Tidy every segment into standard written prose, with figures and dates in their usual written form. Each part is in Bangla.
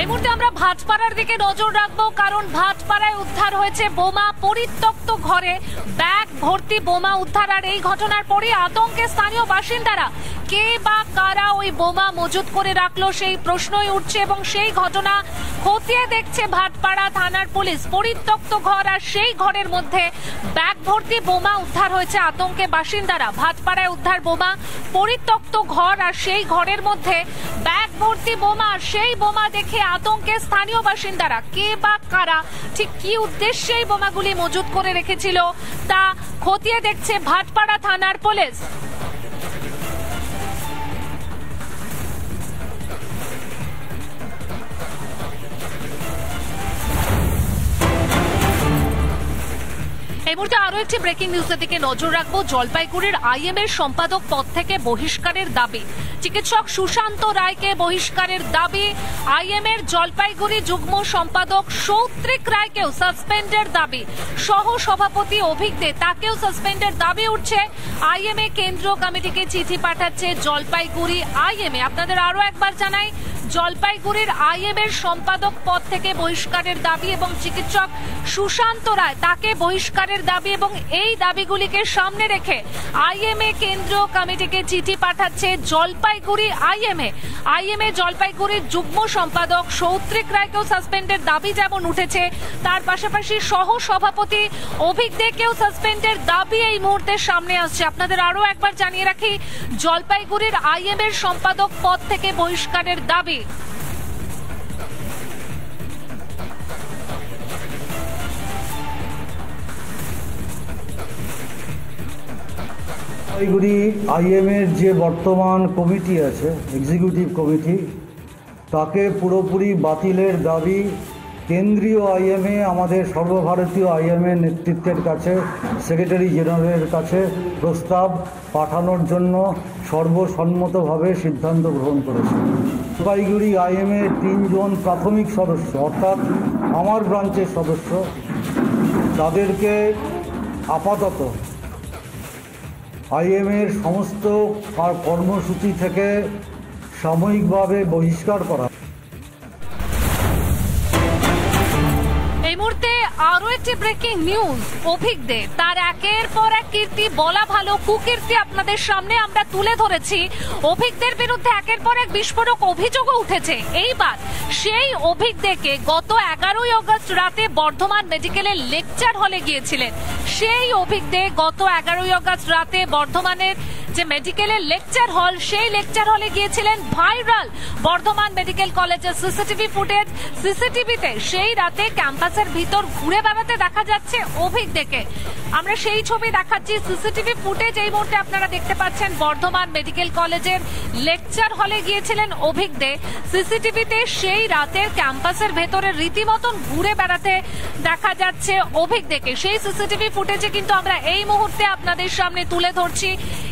এই মুহূর্তে আমরা ভাটপাড়ার দিকে নজর রাখবো, কারণ ভাটপাড়ায় উদ্ধার হয়েছে বোমা। পরিত্যক্ত ঘরে ব্যাগ ভর্তি বোমা উদ্ধার। আর এই ঘটনার পরে আতঙ্কে স্থানীয় বাসিন্দারা, কে বা কারা ওই বোমা মজুত করে রাখলো সেই প্রশ্নই উঠছে এবং সেই ঘটনা খতিয়ে দেখছে ভাটপাড়া থানার পুলিশ। পরিত্যক্ত ঘর আর সেই ঘরের মধ্যে ব্যাগ ভর্তি বোমা উদ্ধার হয়েছে। আতঙ্কে বাসিন্দারা, ভাটপাড়ায় উদ্ধার বোমা, পরিত্যক্ত ঘর আর সেই ঘরের মধ্যে ব্যাগ ভর্তি বোমা। সেই বোমা দেখে আতঙ্কে স্থানীয় বাসিন্দারা, কে বা কারা, ঠিক কি উদ্দেশ্যে এই বোমাগুলি মজুত করে রেখেছিল তা খতিয়ে দেখছে ভাটপাড়া থানার পুলিশ। এই মুহূর্তে আরো একটি ব্রেকিং নিউজের দিকে নজর রাখবো। জলপাইগুড়ির আইএম এর সম্পাদক পদ থেকে বহিষ্কারের দাবি। চিকিৎসক সুশান্ত রায়কে বহিষ্কারের দাবি। আইএম এর জলপাইগুড়ি যুগ্ম সম্পাদক সৌত্রিক রায়কেও সাসপেন্ডের দাবি। সহ সভাপতি অভিক দে, তাকেও সাসপেন্ডের দাবি উঠছে। আইএম এ কেন্দ্রীয় কমিটিকে চিঠি পাঠাচ্ছে জলপাইগুড়ি আইএম এ। আপনাদের আরো একবার জানাই, জলপাইগুড়ির আইএম এর সম্পাদক পদ থেকে বহিষ্কারের দাবি এবং চিকিৎসক সুশান্ত রায়, তাকে বহিষ্কারের দাবি এবং এই দাবিগুলিকে সামনে রেখে আইএম এ কেন্দ্রীয় কমিটিকে চিঠি পাঠাচ্ছে জলপাইগুড়ি আইএম এ। আইএম এ জলপাইগুড়ির যুগ্ম সম্পাদক সৌত্রিক রায়কেও সাসপেন্ডের দাবি যেমন উঠেছে, তার পাশাপাশি সহ সভাপতি অভিক দেকেও সাসপেন্ডের দাবি এই মুহূর্তে সামনে আসছে। আপনাদের আরো একবার জানিয়ে রাখি, জলপাইগুড়ির আইএম এর সম্পাদক পদ থেকে বহিষ্কারের দাবি। জলপাইগুড়ি আইএম এর যে বর্তমান কমিটি আছে, এক্সিকিউটিভ কমিটি, তাকে পুরোপুরি বাতিলের দাবি কেন্দ্রীয় আইএমএ, আমাদের সর্বভারতীয় আইএমএ নেতৃত্বের কাছে, সেক্রেটারি জেনারেলের কাছে প্রস্তাব পাঠানোর জন্য সর্বসম্মতভাবে সিদ্ধান্ত গ্রহণ করেছে। জলপাইগুড়ি আইএমএ 3 জন প্রাথমিক সদস্য, অর্থাৎ আমার ব্রাঞ্চের সদস্য, তাদেরকে আপাতত আইএমএর সমস্ত কর্মসূচি থেকে সাময়িকভাবে বহিষ্কার করা। এই মুহূর্তে আরো একটি ব্রেকিং নিউজ। অভিক দে, তার একের পর এক কীর্তি, বলা ভালো কুকীর্তি আপনাদের সামনে আমরা তুলে ধরেছি। অভিক দের বিরুদ্ধে একের পর এক বিস্ফোরক অভিযোগও উঠেছে। এইবার সেই অভিক দেকে গত 11ই আগস্ট রাতে বর্ধমান মেডিকেলের লেকচার হলে গিয়েছিলেন। সেই অভিক দে গত 11ই আগস্ট রাতে বর্ধমানের যে মেডিকেলের লেকচার হল, সেই লেকচার হলে গিয়েছিলেন। ভাইরাল বর্ধমান মেডিকেল কলেজের সিসিটিভি ফুটেজ। সিসিটিভিতে সেই রাতে ক্যাম্পাসের ভিতর ঘুরে বেড়াতে দেখা যাচ্ছে অভিক দেকে। আমরা সেই ছবি দেখাচ্ছি, সিসিটিভি ফুটেজ এই মুহূর্তে আপনারা দেখতে পাচ্ছেন। বর্ধমান মেডিকেল কলেজের লেকচার হলে গিয়েছিলেন অভিক দে। সিসিটিভিতে সেই রাতের ক্যাম্পাসের ভেতরে রীতিমতন ঘুরে বেড়াতে দেখা যাচ্ছে অভিক দেকে। সেই সিসিটিভি ফুটেজে কিন্তু আমরা এই মুহূর্তে আপনাদের সামনে তুলে ধরছি।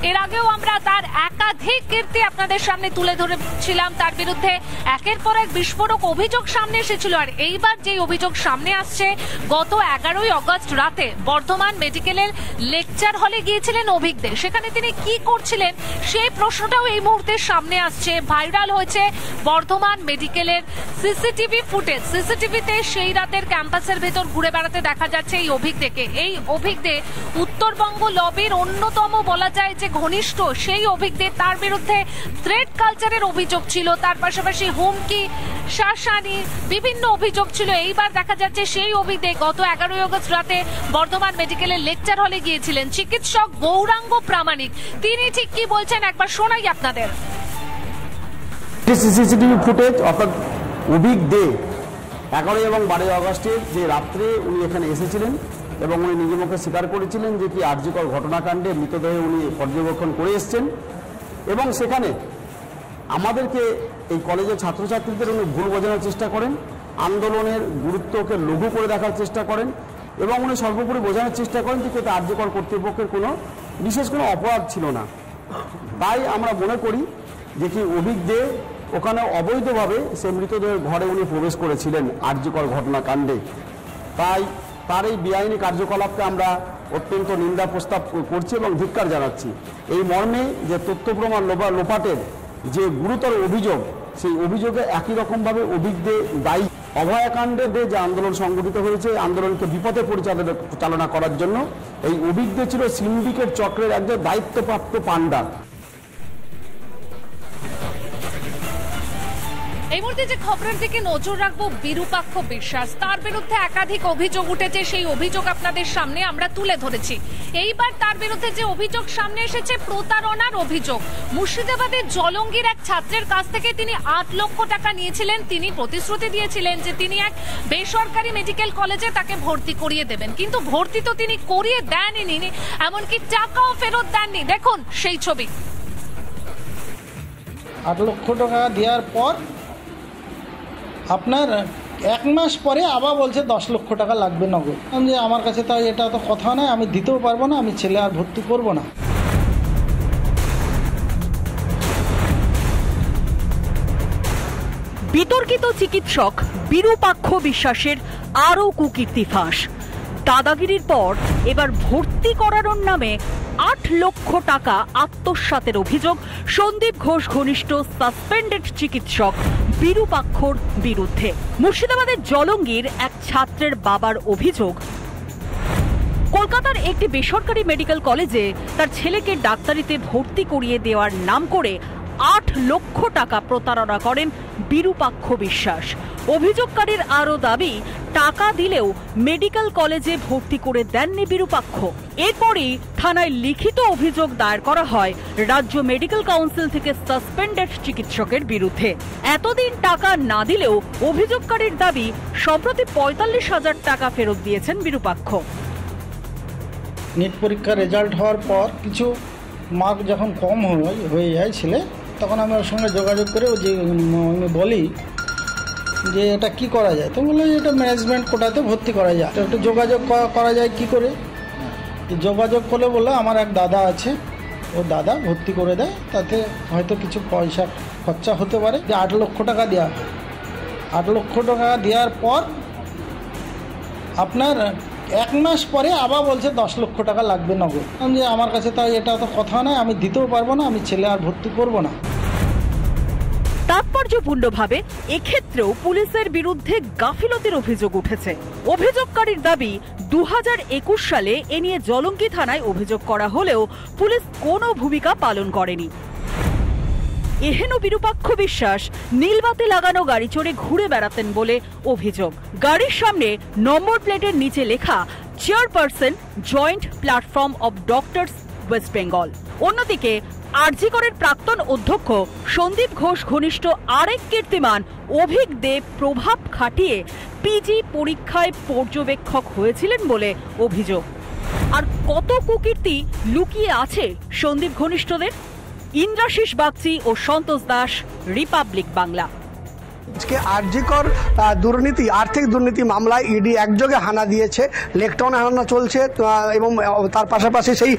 এর আগেও আমরা তার একাধিক কীর্তি আপনাদের সামনে তুলে ধরেছিলাম। তার বিরুদ্ধে একের পর এক বিস্ফোরক অভিযোগ সামনে এসেছিল। আর এইবার যে অভিযোগ সামনে আসছে, গত 11ই আগস্ট রাতে বর্ধমান মেডিকেলের লেকচার হলে গিয়েছিলেন অভিক দে। সেখানে তিনি কি করছিলেন সেই প্রশ্নটাও এই মুহূর্তে সামনে আসছে। ভাইরাল হয়েছে বর্ধমান মেডিকেলের সিসিটিভি ফুটেজ। সিসিটিভিতে সেই রাতের ক্যাম্পাসের ভেতর ঘুরে বেড়াতে দেখা যাচ্ছে এই অভিক দেকে। এই অভিক দে উত্তরবঙ্গ লবির অন্যতম বলা যায় যে ঘনিষ্ঠ সেই অভিক দে। তার বিরুদ্ধে থ্রেট কালচারের অভিযোগ ছিল, তার পাশাপাশি হুমকি, শাসানি, বিভিন্ন অভিযোগ ছিল। এইবার দেখা যাচ্ছে সেই অভিক দে গত 11ই আগস্ট রাতে বর্ধমান মেডিকেলের লেকচার হলে গিয়েছিলেন। চিকিৎসক গৌরাঙ্গ প্রামাণিক, তিনি ঠিক কি বলছেন একবার শোনাই আপনাদের। সিসিটিভি ফুটেজ, অর্থাৎ অভিক দে 11 এবং 12 আগস্টে যে রাত্রে উনি এখানে এসেছিলেন এবং উনি নিজের মুখে স্বীকার করেছিলেন যে কি আরজিকর ঘটনাকাণ্ডে মৃতদেহ উনি পর্যবেক্ষণ করে এসছেন এবং সেখানে আমাদেরকে এই কলেজের ছাত্রছাত্রীদের উনি ভুল বোঝানোর চেষ্টা করেন, আন্দোলনের গুরুত্বকে লঘু করে দেখার চেষ্টা করেন এবং উনি সর্বোপরি বোঝানোর চেষ্টা করেন যে এটা আরজিকর কর্তৃপক্ষের কোনো বিশেষ কোনো অপরাধ ছিল না। তাই আমরা মনে করি যে কি অভিক দে ওখানে অবৈধভাবে সে মৃতদেহের ঘরে উনি প্রবেশ করেছিলেন আরজিকর ঘটনাকাণ্ডে। তাই তার এই বেআইনি কার্যকলাপকে আমরা অত্যন্ত নিন্দা প্রস্তাব করছি এবং ধিক্কার জানাচ্ছি। এই মর্মে যে তথ্য প্রমাণ লোপাটের যে গুরুতর অভিযোগ সেই অভিযোগে একই রকমভাবে অভিজ্ঞ দায়ী। অভয়াকাণ্ডে যে আন্দোলন সংগঠিত হয়েছে, আন্দোলনকে বিপথে পরিচালনা করার জন্য এই অভিজ্ঞ ছিল সিন্ডিকেট চক্রের একজন দায়িত্বপ্রাপ্ত পান্ডা। এই মুহূর্তে যে খবরের দিকে নজর রাখবো, বিরূপাক্ষ বিশ্বাস, তার বিরুদ্ধে একাধিক অভিযোগ উঠেছে। সেই অভিযোগ আপনাদের সামনে আমরা তুলে ধরেছি। এইবার তার বিরুদ্ধে যে অভিযোগ সামনে এসেছে, প্রতারণার অভিযোগ। মুর্শিদাবাদের জলঙ্গির এক ছাত্রের কাছ থেকে তিনি 8 লক্ষ টাকা নিয়েছিলেন। তিনি প্রতিশ্রুতি দিয়েছিলেন যে তিনি এক বেসরকারি মেডিকেল কলেজে তাকে ভর্তি করিয়ে দেবেন, কিন্তু ভর্তি তো তিনি করিয়ে দেননি, এমনকি টাকাও ফেরত দেননি। দেখুন সেই ছবি। 8 লক্ষ টাকা দেওয়ার পর আপনার 1 মাস পরে আবার বলছে 10 লক্ষ টাকা লাগবে নগদ। যে আমার কাছে তো এটা তো কথা নয়, আমি দিতেও পারবো না, আমি ছেলে আর ভর্তি করব না। বিতর্কিত চিকিৎসক বিরূপাক্ষ বিশ্বাসের আরও কুকীর্তি ফাঁস। দাদাগিরির পর এবার ভর্তি করানোর নামে 8 লক্ষ টাকা আত্মসাতের অভিযোগ সন্দীপ ঘোষ ঘনিষ্ঠ সাসপেন্ডেড চিকিৎসক বিরূপাক্ষর বিরুদ্ধে। মুর্শিদাবাদের জলঙ্গির এক ছাত্রের বাবার অভিযোগ, কলকাতার একটি বেসরকারি মেডিকেল কলেজে তার ছেলেকে ডাক্তারিতে ভর্তি করিয়ে দেওয়ার নাম করে 8 লক্ষ টাকা প্রতারণা করেন বিরূপাক্ষ বিশ্বাস। অভিযোগকারীর আরও দাবি, টাকা দিলেও মেডিকেল কলেজে ভর্তি করে দেননি বিরূপাক্ষ। এরপরই থানায় লিখিত অভিযোগ দায়ের করা হয় রাজ্য মেডিকেল কাউন্সিল থেকে সাসপেন্ডেড চিকিৎসকের বিরুদ্ধে। এতদিন টাকা না দিলেও অভিযোগকারীর দাবি সম্প্রতি 45,000 টাকা ফেরত দিয়েছেন বিরূপাক্ষ। নেট পরীক্ষার রেজাল্ট হওয়ার পর কিছু মার্ক যখন কম হয়ে যায় ছেলে, তখন আমি ওর সঙ্গে যোগাযোগ করে আমি বলি যে এটা কি করা যায়। তো বললো এটা ম্যানেজমেন্ট কোটাতে ভর্তি করা যায়। তো একটু যোগাযোগ করা যায় কি করে। যোগাযোগ করলে বললো আমার এক দাদা আছে, ও দাদা ভর্তি করে দেয়, তাতে হয়তো কিছু পয়সা খরচা হতে পারে। যে 8 লক্ষ টাকা দেওয়া হয়। 8 লক্ষ টাকা দেওয়ার পর আপনার 1 মাস পরে আবার বলছে 10 লক্ষ টাকা লাগবে নগদ। যে আমার কাছে তো এটা তো কথা নয়, আমি দিতেও পারবো না, আমি ছেলে আর ভর্তি করব না। তাৎপর্যপূর্ণভাবে এক্ষেত্রেও পুলিশের বিরুদ্ধে গাফিলতির অভিযোগ উঠেছে। অভিযোগকারীর দাবি, 2021 সালে এ নিয়ে জলঙ্গি থানায় অভিযোগ করা হলেও পুলিশ কোনো ভূমিকা পালন করেনি। এহেন বিরূপাক্ষ বিশ্বাস নীলবাতি লাগানো গাড়ি চড়ে ঘুরে বেড়াতেন বলে অভিযোগ। গাড়ির সামনে নম্বর প্লেটের নিচে লেখা chairperson joint platform of doctors West Bengal. অন্যদিকে আরজি করের প্রাক্তন অধ্যক্ষ সন্দীপ ঘোষ ঘনিষ্ঠ আরেক কীর্তিমান অভিক দে প্রভাব খাটিয়ে পিজি পরীক্ষায় পর্যবেক্ষক হয়েছিলেন বলে অভিযোগ। আর কত কুকীর্তি লুকিয়ে আছে সন্দীপ ঘনিষ্ঠদের? ইন্দ্রাশিস বাগচি ও সন্তোষ দাস, রিপাবলিক বাংলা। আজকে আরজিকর দুর্নীতি, আর্থিক দুর্নীতি মামলায় ইডি একযোগে হানা দিয়েছে। লেকটাউনে হানা চলছে এবং তার পাশাপাশি সেই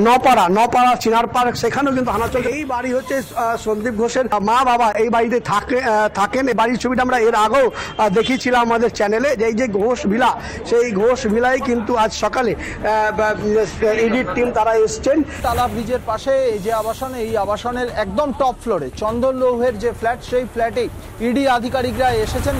নপাড়া চিনার পার্ক, সেখানেও কিন্তু হানা চলছে। এই বাড়ি হচ্ছে সন্দীপ ঘোষের মা বাবা এই বাড়িতে থাকেন। এই বাড়ির ছবিটা আমরা এর আগেও দেখিয়েছিলাম আমাদের চ্যানেলে। যে এই যে ঘোষ ভিলা, সেই ঘোষ ভিলায় কিন্তু আজ সকালে ইডির টিম তারা এসছেন। টালা ব্রিজের পাশে এই যে আবাসন, এই আবাসনের একদম টপ ফ্লোরে চন্দন লৌহের যে ফ্ল্যাট, সেই ফ্ল্যাটে ইডি আধিকারিকরা এসেছেন।